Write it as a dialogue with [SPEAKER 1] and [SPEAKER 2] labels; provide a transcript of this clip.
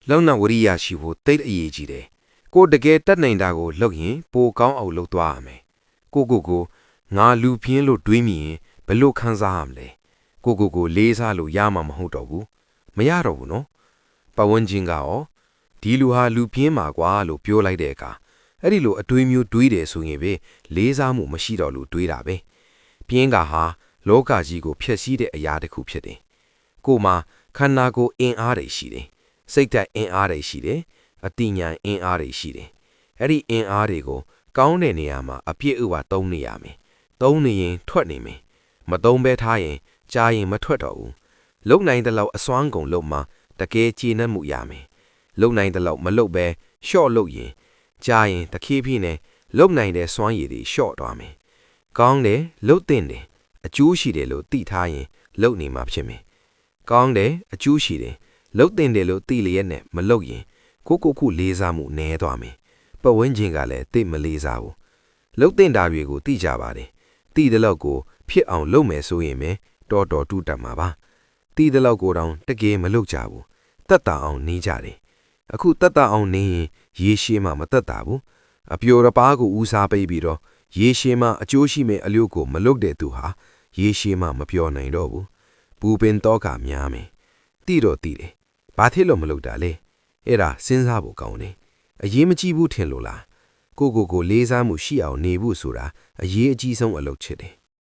[SPEAKER 1] လောက်နာဝရိယရှိဖို့တိတ်အရေးကြီးတယ်ကိုတကယ်တတ်နိုင်တာကိုလုပ်ရင်ပိုကောင်းအောင်လုပ်သွားရမယ်ကိုငါလူပြင်းလို့တွေးမိရင်ဘလို့ခံစားရမလဲကိုလေးစားလို့ရမှာမဟုတ်တော့ဘူးမရတော့ဘူးနော်ပတ်ဝန်းကျင်ကရောဒီလူဟာလူပြင်းမှာကွာလို့ပြောလိုက်တဲ့အခါအဲ့ဒီလိုအတွေးမျိုးတွေးတယ်ဆိုရင်ပဲလေးစားမှုမရှိတော့လို့တွေးတာပဲပြင်းကဟာလောကကြီးကိုဖျက်ဆီးတဲ့အရာတစ်ခုဖြစ်တယ်ကိုမှာခန္ဓာကိုယ်အင်အားတွေရှိတယ်စိတ်ဓာတ်အင်အားတွေရှိတယ်အတိညာဉ်အင်အားတွေရှိတယ်အဲ့ဒီအင်အားတွေကိုကောင်းတဲ့နေရာမှာအပြည့်အဝသုံးနေရမယ်သုံးနေရင်ထွက်နေမယ်မသုံးဘဲထားရင်ကြားရင်မထွက်တော့ဘူးလုံနိုင်တဲ့လောက်အစွမ်းကုန်လုံမှာတကယ်ကျေနပ်မှုရမယ်လုံနိုင်တဲ့လောက်မလုံဘဲရှော့လို့ရင်ကြားရင်တခေးဖြစ်နေလုံနိုင်တဲ့စွမ်းရည်တွေရှော့သွားမယ်ကောင်းတယ်လုံတဲ့တယ်အကျိုးရှိတယ်လို့သိထားရင်လုံနေမှာဖြစ်မယ်ကောင်းတယ်အကျိုးရှိတယ်လုံတဲ့တယ်လို့သိလျက်နဲ့မလုံရင်ကိုလေးစားမှုနည်းသွားမယ်ပတ်ဝန်းကျင်ကလည်းသိမလေးစားဘူးလုံတဲ့တာတွေကိုသိကြပါတယ်သိတဲ့လောက်ကိုဖြစ်အောင်လုပ်မယ်ဆိုရင်ပဲတော်တူးတတ်မှာပါသိတဲ့လောက်ကိုတောင်တကယ်မလုပ်ကြဘူးတက်တာအောင်နေကြတယ်အခုတက်တာအောင်နေရင်ရေရှည်မှမတက်တာဘူးအပျော်တပါးကိုဦးစားပေးပြီးတော့ရေရှည်မှအကျိုးရှိမဲ့အလျုပ်ကိုမလုပ်တဲ့သူဟာရေရှည်မှမပျော်နိုင်တော့ဘူးပူပင်တော့ကများမယ်တိတော့တိတယ်ဘာဖြစ်လို့မလုပ်တာလဲအဲ့ဒါစဉ်းစားဖို့ကောင်းတယ်အရေးမကြီးဘူးထင်လို့လားကိုလေးစားမှုရှိအောင်နေဖို့ဆိုတာအရေးအကြီးဆုံးအလုပ်ဖြစ်တယ်